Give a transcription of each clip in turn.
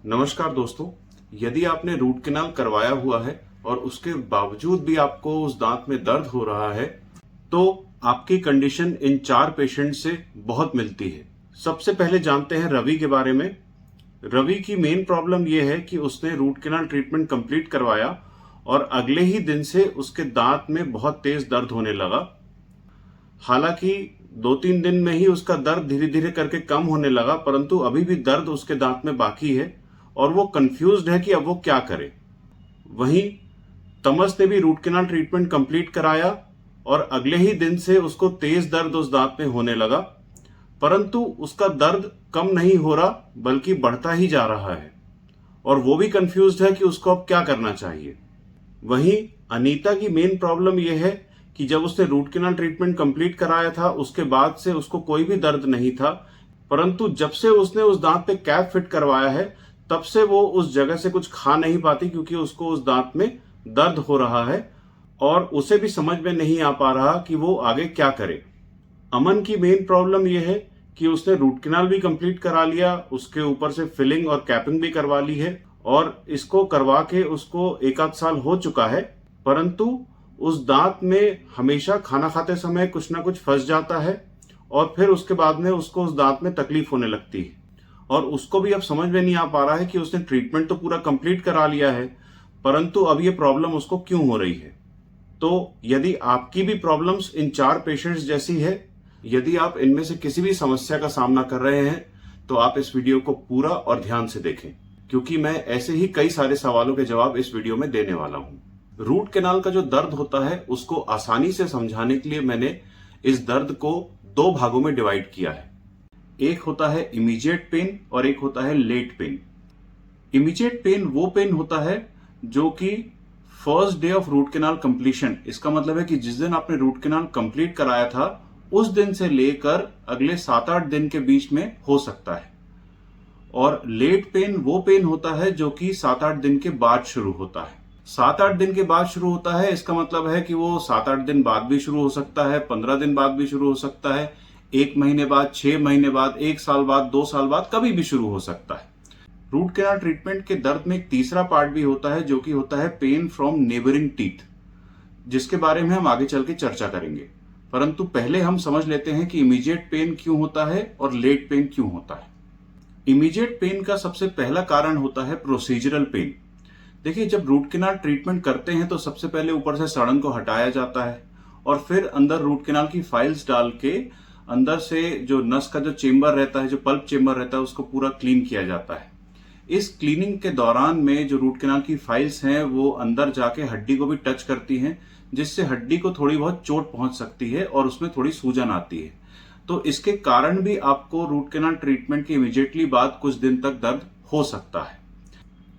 नमस्कार दोस्तों, यदि आपने रूट कैनाल करवाया हुआ है और उसके बावजूद भी आपको उस दांत में दर्द हो रहा है, तो आपकी कंडीशन इन 4 पेशेंट से बहुत मिलती है। सबसे पहले जानते हैं रवि के बारे में। रवि की मेन प्रॉब्लम यह है कि उसने रूट कैनाल ट्रीटमेंट कंप्लीट करवाया और अगले ही दिन से उसके दांत में बहुत तेज दर्द होने लगा। हालांकि 2-3 दिन में ही उसका दर्द धीरे धीरे करके कम होने लगा, परंतु अभी भी दर्द उसके दांत में बाकी है और वो कंफ्यूज्ड है कि अब वो क्या करे। वहीं तमस ने भी रूट कैनाल ट्रीटमेंट कंप्लीट कराया और अगले ही दिन से उसको तेज दर्द उस दांत में होने लगा, परंतु उसका दर्द कम नहीं हो रहा बल्कि बढ़ता ही जा रहा है और वो भी कंफ्यूज्ड है कि उसको अब क्या करना चाहिए। वहीं अनीता की मेन प्रॉब्लम यह है कि जब उसने रूट कैनाल ट्रीटमेंट कंप्लीट कराया था उसके बाद से उसको कोई भी दर्द नहीं था, परंतु जब से उसने उस दांत पे कैप फिट करवाया है तब से वो उस जगह से कुछ खा नहीं पाती क्योंकि उसको उस दांत में दर्द हो रहा है और उसे भी समझ में नहीं आ पा रहा कि वो आगे क्या करे। अमन की मेन प्रॉब्लम यह है कि उसने रूट कैनाल भी कंप्लीट करा लिया, उसके ऊपर से फिलिंग और कैपिंग भी करवा ली है और इसको करवा के उसको 1 आध साल हो चुका है, परंतु उस दांत में हमेशा खाना खाते समय कुछ ना कुछ फंस जाता है और फिर उसके बाद में उसको उस दांत में तकलीफ होने लगती है और उसको भी अब समझ में नहीं आ पा रहा है कि उसने ट्रीटमेंट तो पूरा कंप्लीट करा लिया है, परंतु अब ये प्रॉब्लम उसको क्यों हो रही है। तो यदि आपकी भी प्रॉब्लम्स इन 4 पेशेंट्स जैसी है, यदि आप इनमें से किसी भी समस्या का सामना कर रहे हैं, तो आप इस वीडियो को पूरा और ध्यान से देखें, क्योंकि मैं ऐसे ही कई सारे सवालों के जवाब इस वीडियो में देने वाला हूं। रूट कैनाल का जो दर्द होता है उसको आसानी से समझाने के लिए मैंने इस दर्द को 2 भागों में डिवाइड किया है। एक होता है इमीडिएट पेन और एक होता है लेट पेन। इमीडिएट पेन वो पेन होता है जो कि first day of root canal completion, इसका मतलब है कि जिस दिन आपने रूट कैनाल कंप्लीट कराया था उस दिन से लेकर अगले 7-8 दिन के बीच में हो सकता है। और लेट पेन वो पेन होता है जो कि 7-8 दिन के बाद शुरू होता है। 7-8 दिन के बाद शुरू होता है, इसका मतलब है कि वो 7-8 दिन बाद भी शुरू हो सकता है, 15 दिन बाद भी शुरू हो सकता है, 1 महीने बाद, 6 महीने बाद, 1 साल बाद, 2 साल बाद, कभी भी शुरू हो सकता है। रूट कैनाल ट्रीटमेंट के दर्द में एक तीसरा पार्ट भी होता है जो कि होता है पेन फ्रॉम नेबरिंग टीथ, जिसके बारे में हम आगे चल के चर्चा करेंगे। परंतु पहले हम समझ लेते हैं कि इमीडिएट पेन क्यों होता है और लेट पेन क्यों होता है। इमीडिएट पेन का सबसे पहला कारण होता है प्रोसीजरल पेन। देखिए, जब रूट कैनाल ट्रीटमेंट करते हैं तो सबसे पहले ऊपर से सड़न को हटाया जाता है और फिर अंदर रूट कैनाल की फाइल्स डाल के अंदर से जो नस का जो चेम्बर रहता है, जो पल्प चेम्बर रहता है, उसको पूरा क्लीन किया जाता है। इस क्लीनिंग के दौरान में जो रूट कैनाल की फाइल्स हैं वो अंदर जाके हड्डी को भी टच करती हैं, जिससे हड्डी को थोड़ी बहुत चोट पहुंच सकती है और उसमें थोड़ी सूजन आती है। तो इसके कारण भी आपको रूट कैनाल ट्रीटमेंट के इमीडिएटली बाद कुछ दिन तक दर्द हो सकता है।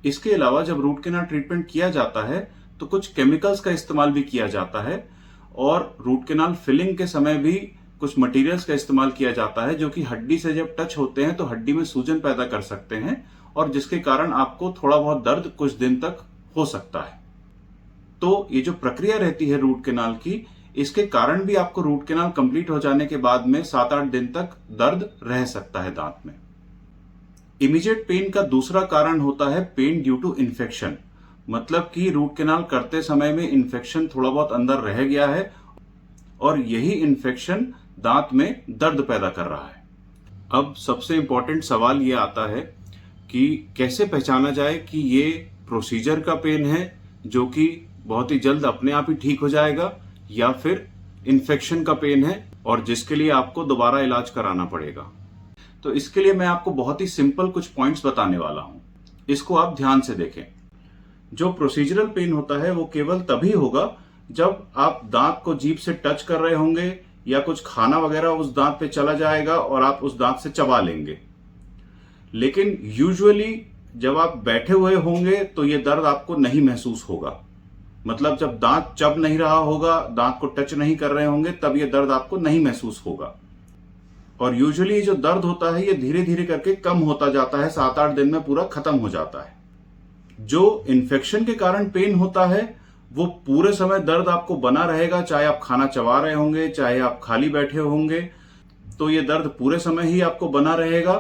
इसके अलावा जब रूट कैनाल ट्रीटमेंट किया जाता है तो कुछ केमिकल्स का इस्तेमाल भी किया जाता है और रूट कैनाल फिलिंग के समय भी कुछ मटेरियल्स का इस्तेमाल किया जाता है जो कि हड्डी से जब टच होते हैं तो हड्डी में सूजन पैदा कर सकते हैं और जिसके कारण आपको थोड़ा बहुत दर्द कुछ दिन तक हो सकता है। तो ये जो प्रक्रिया रहती है रूट कैनाल की, इसके कारण भी आपको रूट कैनाल कंप्लीट हो जाने के बाद में 7-8 दिन तक दर्द रह सकता है दांत में। इमीडिएट पेन का दूसरा कारण होता है पेन ड्यू टू इन्फेक्शन, मतलब कि रूट कैनाल करते समय में इन्फेक्शन थोड़ा बहुत अंदर रह गया है और यही इन्फेक्शन दांत में दर्द पैदा कर रहा है। अब सबसे इंपॉर्टेंट सवाल ये आता है कि कैसे पहचाना जाए कि ये प्रोसीजर का पेन है जो कि बहुत ही जल्द अपने आप ही ठीक हो जाएगा या फिर इन्फेक्शन का पेन है और जिसके लिए आपको दोबारा इलाज कराना पड़ेगा। तो इसके लिए मैं आपको बहुत ही सिंपल कुछ पॉइंट्स बताने वाला हूं, इसको आप ध्यान से देखें। जो प्रोसीजरल पेन होता है वो केवल तभी होगा जब आप दांत को जीभ से टच कर रहे होंगे या कुछ खाना वगैरह उस दांत पे चला जाएगा और आप उस दांत से चबा लेंगे। लेकिन यूजुअली जब आप बैठे हुए होंगे तो ये दर्द आपको नहीं महसूस होगा, मतलब जब दांत चब नहीं रहा होगा, दांत को टच नहीं कर रहे होंगे, तब ये दर्द आपको नहीं महसूस होगा। और यूजुअली जो दर्द होता है ये धीरे धीरे करके कम होता जाता है, 7-8 दिन में पूरा खत्म हो जाता है। जो इन्फेक्शन के कारण पेन होता है वो पूरे समय दर्द आपको बना रहेगा, चाहे आप खाना चबा रहे होंगे, चाहे आप खाली बैठे होंगे, तो ये दर्द पूरे समय ही आपको बना रहेगा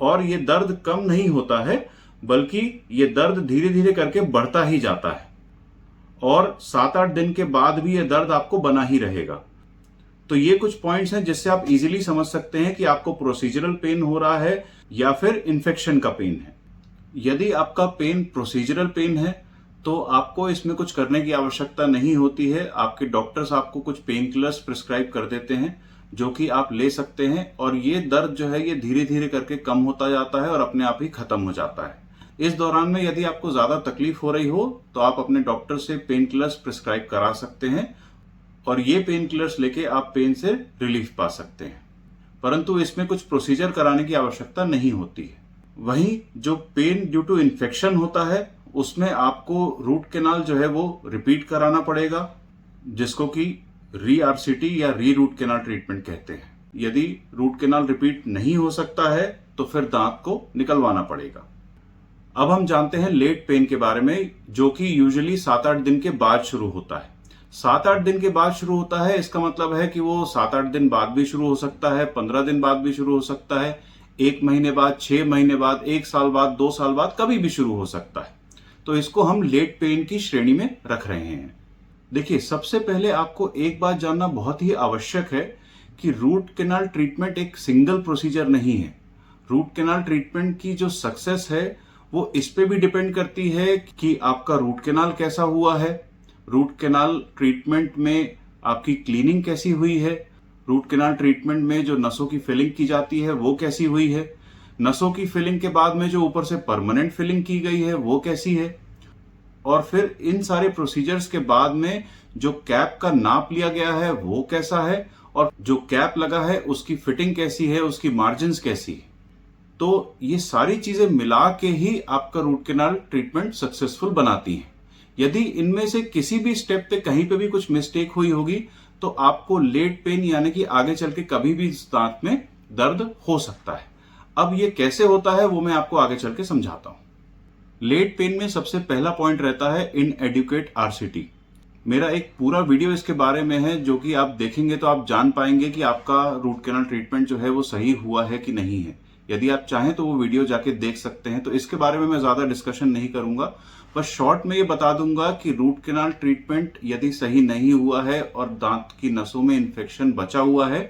और ये दर्द कम नहीं होता है बल्कि ये दर्द धीरे धीरे करके बढ़ता ही जाता है और 7-8 दिन के बाद भी ये दर्द आपको बना ही रहेगा। तो ये कुछ पॉइंट्स हैं जिससे आप इजीली समझ सकते हैं कि आपको प्रोसीजरल पेन हो रहा है या फिर इन्फेक्शन का पेन है। यदि आपका पेन प्रोसीजरल पेन है तो आपको इसमें कुछ करने की आवश्यकता नहीं होती है। आपके डॉक्टर्स आपको कुछ पेन किलर्स प्रिस्क्राइब कर देते हैं जो कि आप ले सकते हैं और ये दर्द जो है ये धीरे धीरे करके कम होता जाता है और अपने आप ही खत्म हो जाता है। इस दौरान में यदि आपको ज्यादा तकलीफ हो रही हो तो आप अपने डॉक्टर से पेन किलर्स प्रिस्क्राइब करा सकते हैं और ये पेन किलर्स लेके आप पेन से रिलीफ पा सकते हैं, परंतु इसमें कुछ प्रोसीजर कराने की आवश्यकता नहीं होती है। वहीं जो पेन ड्यू टू इन्फेक्शन होता है उसमें आपको रूट कैनाल जो है वो रिपीट कराना पड़ेगा, जिसको कि री-आरसीटी या री रूट कैनाल ट्रीटमेंट कहते हैं। यदि रूट कैनाल रिपीट नहीं हो सकता है तो फिर दांत को निकलवाना पड़ेगा। अब हम जानते हैं लेट पेन के बारे में, जो कि यूजुअली 7-8 दिन के बाद शुरू होता है। 7-8 दिन के बाद शुरू होता है, इसका मतलब है कि वो 7-8 दिन बाद भी शुरू हो सकता है, 15 दिन बाद भी शुरू हो सकता है, 1 महीने बाद, 6 महीने बाद, 1 साल बाद, 2 साल बाद, कभी भी शुरू हो सकता है। तो इसको हम लेट पेन की श्रेणी में रख रहे हैं। देखिए, सबसे पहले आपको एक बात जानना बहुत ही आवश्यक है कि रूट कैनाल ट्रीटमेंट एक सिंगल प्रोसीजर नहीं है। रूट कैनाल ट्रीटमेंट की जो सक्सेस है वो इस पे भी डिपेंड करती है कि आपका रूट कैनाल कैसा हुआ है, रूट कैनाल ट्रीटमेंट में आपकी क्लीनिंग कैसी हुई है, रूट कैनाल ट्रीटमेंट में जो नसों की फिलिंग की जाती है वो कैसी हुई है, नसों की फिलिंग के बाद में जो ऊपर से परमानेंट फिलिंग की गई है वो कैसी है, और फिर इन सारे प्रोसीजर्स के बाद में जो कैप का नाप लिया गया है वो कैसा है, और जो कैप लगा है उसकी फिटिंग कैसी है, उसकी मार्जिन्स कैसी है। तो ये सारी चीजें मिला के ही आपका रूट कैनाल ट्रीटमेंट सक्सेसफुल बनाती हैं। यदि इनमें से किसी भी स्टेप पे कहीं पे भी कुछ मिस्टेक हुई होगी तो आपको लेट पेन यानी कि आगे चल के कभी भी दांत में दर्द हो सकता है। अब ये कैसे होता है वो मैं आपको आगे चल के समझाता हूं। लेट पेन में सबसे पहला पॉइंट रहता है इनएडिक्वेट आरसीटी। मेरा एक पूरा वीडियो इसके बारे में है जो कि आप देखेंगे तो आप जान पाएंगे कि आपका रूट कैनाल ट्रीटमेंट जो है वो सही हुआ है कि नहीं है। यदि आप चाहें तो वो वीडियो जाके देख सकते हैं। तो इसके बारे में मैं ज्यादा डिस्कशन नहीं करूंगा, बस शॉर्ट में ये बता दूंगा कि रूट कैनाल ट्रीटमेंट यदि सही नहीं हुआ है और दांत की नसों में इन्फेक्शन बचा हुआ है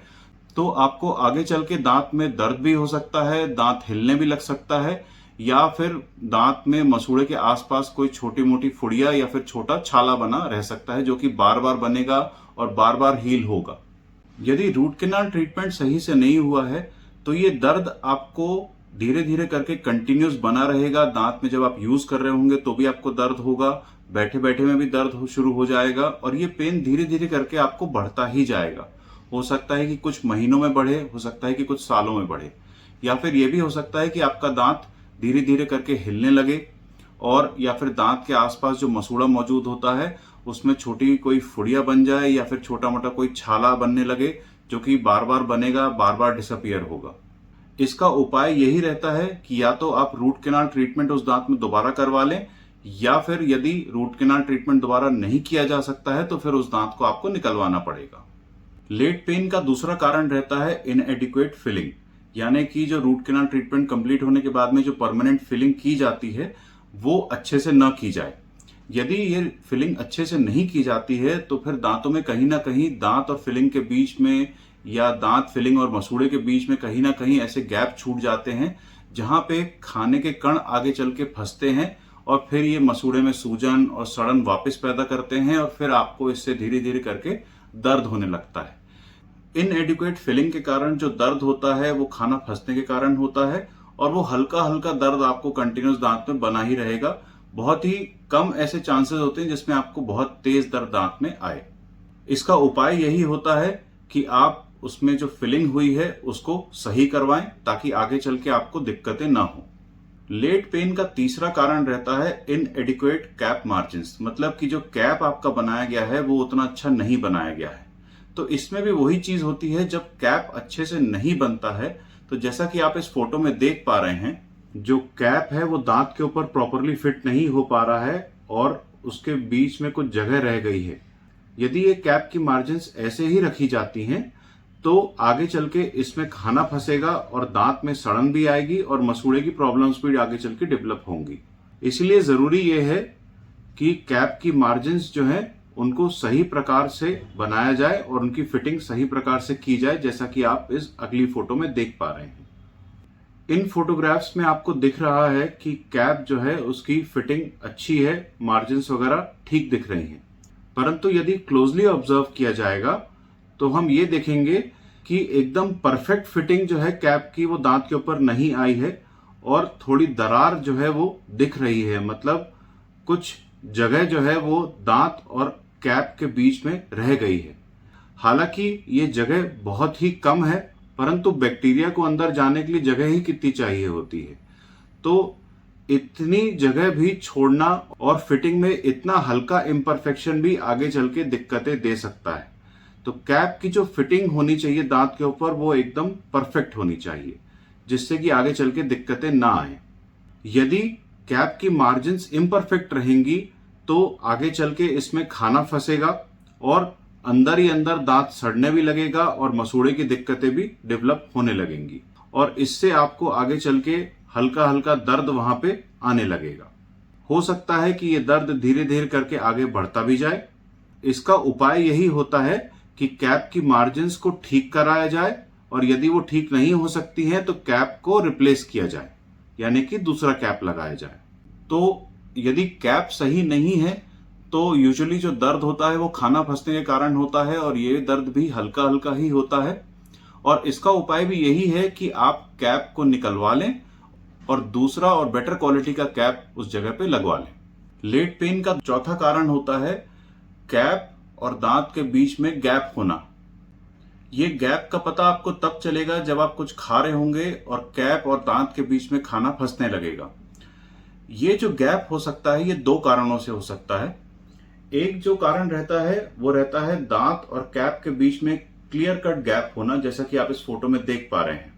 तो आपको आगे चल के दांत में दर्द भी हो सकता है, दांत हिलने भी लग सकता है, या फिर दांत में मसूड़े के आसपास कोई छोटी मोटी फुड़िया या फिर छोटा छाला बना रह सकता है जो कि बार बार बनेगा और बार बार हील होगा। यदि रूट कैनाल ट्रीटमेंट सही से नहीं हुआ है तो ये दर्द आपको धीरे धीरे करके कंटिन्यूस बना रहेगा। दांत में जब आप यूज कर रहे होंगे तो भी आपको दर्द होगा, बैठे बैठे में भी दर्द शुरू हो जाएगा और ये पेन धीरे धीरे करके आपको बढ़ता ही जाएगा। हो सकता है कि कुछ महीनों में बढ़े, हो सकता है कि कुछ सालों में बढ़े, या फिर ये भी हो सकता है कि आपका दांत धीरे धीरे करके हिलने लगे और या फिर दांत के आसपास जो मसूड़ा मौजूद होता है उसमें छोटी कोई फुड़िया बन जाए या फिर छोटा मोटा कोई छाला बनने लगे जो कि बार बार बनेगा, बार बार डिसअपियर होगा। इसका उपाय यही रहता है कि या तो आप रूट कैनाल ट्रीटमेंट उस दांत में दोबारा करवा लें, या फिर यदि रूट कैनाल ट्रीटमेंट दोबारा नहीं किया जा सकता है तो फिर उस दांत को आपको निकलवाना पड़ेगा। लेट पेन का दूसरा कारण रहता है इनएडिक्वेट फिलिंग, यानी कि जो रूट कैनाल ट्रीटमेंट कंप्लीट होने के बाद में जो परमानेंट फिलिंग की जाती है वो अच्छे से न की जाए। यदि ये फिलिंग अच्छे से नहीं की जाती है तो फिर दांतों में कहीं ना कहीं दांत और फिलिंग के बीच में या दांत फिलिंग और मसूड़े के बीच में कहीं ना कहीं ऐसे गैप छूट जाते हैं जहां पे खाने के कण आगे चल के फंसते हैं और फिर ये मसूड़े में सूजन और सड़न वापस पैदा करते हैं और फिर आपको इससे धीरे धीरे करके दर्द होने लगता है। इनएडिक्वेट फिलिंग के कारण जो दर्द होता है वो खाना फंसने के कारण होता है और वो हल्का हल्का दर्द आपको कंटिन्यूस दांत में बना ही रहेगा। बहुत ही कम ऐसे चांसेस होते हैं जिसमें आपको बहुत तेज दर्द दांत में आए। इसका उपाय यही होता है कि आप उसमें जो फिलिंग हुई है उसको सही करवाएं ताकि आगे चल के आपको दिक्कतें ना हो। लेट पेन का तीसरा कारण रहता है इनएडिक्वेट कैप मार्जिन्स, मतलब कि जो कैप आपका बनाया गया है वो उतना अच्छा नहीं बनाया गया है। तो इसमें भी वही चीज होती है, जब कैप अच्छे से नहीं बनता है तो जैसा कि आप इस फोटो में देख पा रहे हैं जो कैप है वो दांत के ऊपर प्रॉपरली फिट नहीं हो पा रहा है और उसके बीच में कुछ जगह रह गई है। यदि ये कैप की मार्जिन्स ऐसे ही रखी जाती हैं तो आगे चल के इसमें खाना फंसेगा और दांत में सड़न भी आएगी और मसूड़े की प्रॉब्लम्स भी आगे चल के डेवलप होंगी। इसलिए जरूरी यह है कि कैप की मार्जिन्स जो है उनको सही प्रकार से बनाया जाए और उनकी फिटिंग सही प्रकार से की जाए, जैसा कि आप इस अगली फोटो में देख पा रहे हैं। इन फोटोग्राफ्स में आपको दिख रहा है कि कैप जो है उसकी फिटिंग अच्छी है, मार्जिन्स वगैरह ठीक दिख रही हैं। परंतु यदि क्लोजली ऑब्जर्व किया जाएगा तो हम ये देखेंगे कि एकदम परफेक्ट फिटिंग जो है कैप की वो दांत के ऊपर नहीं आई है और थोड़ी दरार जो है वो दिख रही है। मतलब कुछ जगह जो है वो दांत और कैप के बीच में रह गई है। हालांकि ये जगह बहुत ही कम है, परंतु बैक्टीरिया को अंदर जाने के लिए जगह ही कितनी चाहिए होती है, तो इतनी जगह भी छोड़ना और फिटिंग में इतना हल्का इम्परफेक्शन भी आगे चल के दिक्कतें दे सकता है। तो कैप की जो फिटिंग होनी चाहिए दांत के ऊपर वो एकदम परफेक्ट होनी चाहिए, जिससे कि आगे चल के दिक्कतें ना आए। यदि कैप की मार्जिन्स इम्परफेक्ट रहेंगी तो आगे चल के इसमें खाना फंसेगा और अंदर ही अंदर दांत सड़ने भी लगेगा और मसूड़े की दिक्कतें भी डेवलप होने लगेंगी और इससे आपको आगे चल के हल्का हल्का दर्द वहां पे आने लगेगा। हो सकता है कि ये दर्द धीरे धीरे करके आगे बढ़ता भी जाए। इसका उपाय यही होता है कि कैप की मार्जिन्स को ठीक कराया जाए और यदि वो ठीक नहीं हो सकती है तो कैप को रिप्लेस किया जाए, यानी कि दूसरा कैप लगाया जाए। तो यदि कैप सही नहीं है तो यूजुअली जो दर्द होता है वो खाना फंसने के कारण होता है और ये दर्द भी हल्का हल्का ही होता है। और इसका उपाय भी यही है कि आप कैप को निकलवा लें और दूसरा और बेटर क्वालिटी का कैप उस जगह पे लगवा लें। लेट पेन का चौथा कारण होता है कैप और दांत के बीच में गैप होना। ये गैप का पता आपको तब चलेगा जब आप कुछ खा रहे होंगे और कैप और दांत के बीच में खाना फंसने लगेगा। ये जो गैप हो सकता है ये दो कारणों से हो सकता है। एक जो कारण रहता है वो रहता है दांत और कैप के बीच में क्लियर कट गैप होना, जैसा कि आप इस फोटो में देख पा रहे हैं।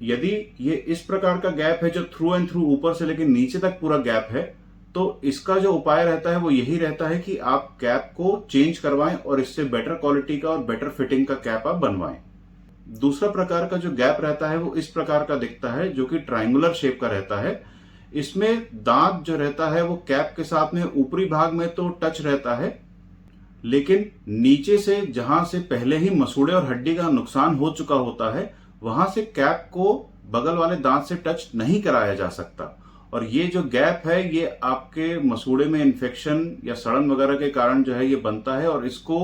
यदि ये इस प्रकार का गैप है जो थ्रू एंड थ्रू ऊपर से लेकर नीचे तक पूरा गैप है, तो इसका जो उपाय रहता है वो यही रहता है कि आप कैप को चेंज करवाएं और इससे बेटर क्वालिटी का और बेटर फिटिंग का कैप आप बनवाएं। दूसरा प्रकार का जो गैप रहता है वो इस प्रकार का दिखता है, जो कि ट्रायंगुलर शेप का रहता है। इसमें दांत जो रहता है वो कैप के साथ में ऊपरी भाग में तो टच रहता है, लेकिन नीचे से जहां से पहले ही मसूड़े और हड्डी का नुकसान हो चुका होता है वहां से कैप को बगल वाले दांत से टच नहीं कराया जा सकता। और ये जो गैप है ये आपके मसूड़े में इन्फेक्शन या सड़न वगैरह के कारण जो है ये बनता है और इसको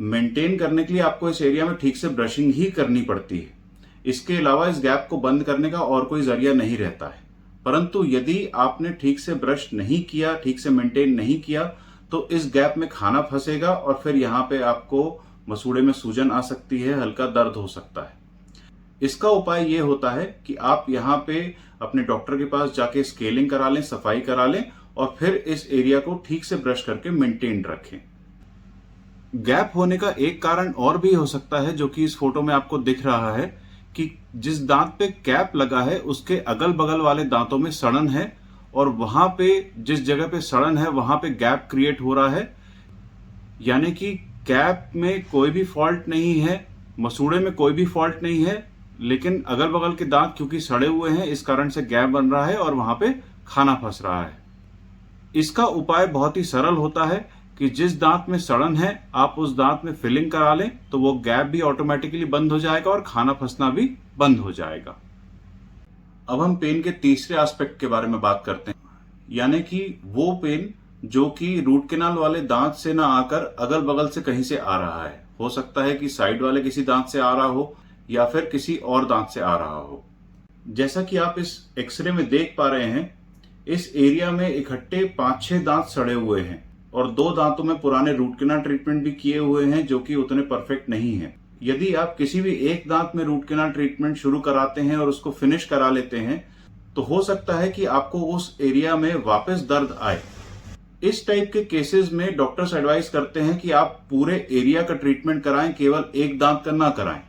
मेंटेन करने के लिए आपको इस एरिया में ठीक से ब्रशिंग ही करनी पड़ती है। इसके अलावा इस गैप को बंद करने का और कोई जरिया नहीं रहता है। परंतु यदि आपने ठीक से ब्रश नहीं किया, ठीक से मेंटेन नहीं किया, तो इस गैप में खाना फंसेगा और फिर यहाँ पे आपको मसूड़े में सूजन आ सकती है, हल्का दर्द हो सकता है। इसका उपाय ये होता है कि आप यहाँ पे अपने डॉक्टर के पास जाके स्केलिंग करा लें, सफाई करा लें और फिर इस एरिया को ठीक से ब्रश करके मेंटेन रखें। गैप होने का एक कारण और भी हो सकता है, जो कि इस फोटो में आपको दिख रहा है कि जिस दांत पे कैप लगा है उसके अगल बगल वाले दांतों में सड़न है और वहां पे जिस जगह पे सड़न है वहां पे गैप क्रिएट हो रहा है। यानी कि कैप में कोई भी फॉल्ट नहीं है, मसूड़े में कोई भी फॉल्ट नहीं है, लेकिन अगल बगल के दांत क्योंकि सड़े हुए हैं इस कारण से गैप बन रहा है और वहां पे खाना फंस रहा है। इसका उपाय बहुत ही सरल होता है कि जिस दांत में सड़न है आप उस दांत में फिलिंग करा लें तो वो गैप भी ऑटोमेटिकली बंद हो जाएगा और खाना फंसना भी बंद हो जाएगा। अब हम पेन के तीसरे एस्पेक्ट के बारे में बात करते हैं, यानी कि वो पेन जो कि रूट कैनाल वाले दांत से ना आकर अगल बगल से कहीं से आ रहा है। हो सकता है कि साइड वाले किसी दांत से आ रहा हो या फिर किसी और दांत से आ रहा हो। जैसा कि आप इस एक्सरे में देख पा रहे हैं, इस एरिया में इकट्ठे 5-6 दांत सड़े हुए हैं और 2 दांतों में पुराने रूट कैनाल ट्रीटमेंट भी किए हुए हैं जो कि उतने परफेक्ट नहीं है। यदि आप किसी भी एक दांत में रूट कैनाल ट्रीटमेंट शुरू कराते हैं और उसको फिनिश करा लेते हैं तो हो सकता है कि आपको उस एरिया में वापस दर्द आए। इस टाइप के केसेस में डॉक्टर्स एडवाइस करते हैं कि आप पूरे एरिया का ट्रीटमेंट कराएं, केवल एक दांत का ना कराएं।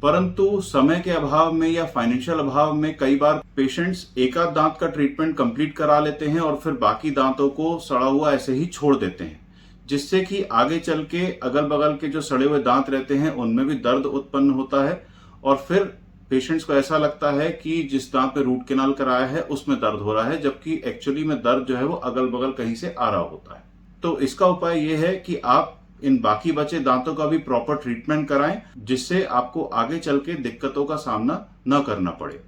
परंतु समय के अभाव में या फाइनेंशियल अभाव में कई बार पेशेंट्स एक आध दांत का ट्रीटमेंट कंप्लीट करा लेते हैं और फिर बाकी दांतों को सड़ा हुआ ऐसे ही छोड़ देते हैं, जिससे कि आगे चल के अगल बगल के जो सड़े हुए दांत रहते हैं उनमें भी दर्द उत्पन्न होता है और फिर पेशेंट्स को ऐसा लगता है कि जिस दांत में रूट कैनाल कराया है उसमें दर्द हो रहा है, जबकि एक्चुअली में दर्द जो है वो अगल बगल कहीं से आ रहा होता है। तो इसका उपाय ये है कि आप इन बाकी बचे दांतों का भी प्रॉपर ट्रीटमेंट कराएं, जिससे आपको आगे चल के दिक्कतों का सामना न करना पड़े।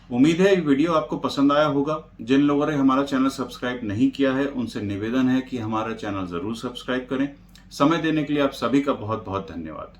उम्मीद है ये वीडियो आपको पसंद आया होगा। जिन लोगों ने हमारा चैनल सब्सक्राइब नहीं किया है उनसे निवेदन है कि हमारा चैनल जरूर सब्सक्राइब करें। समय देने के लिए आप सभी का बहुत बहुत धन्यवाद।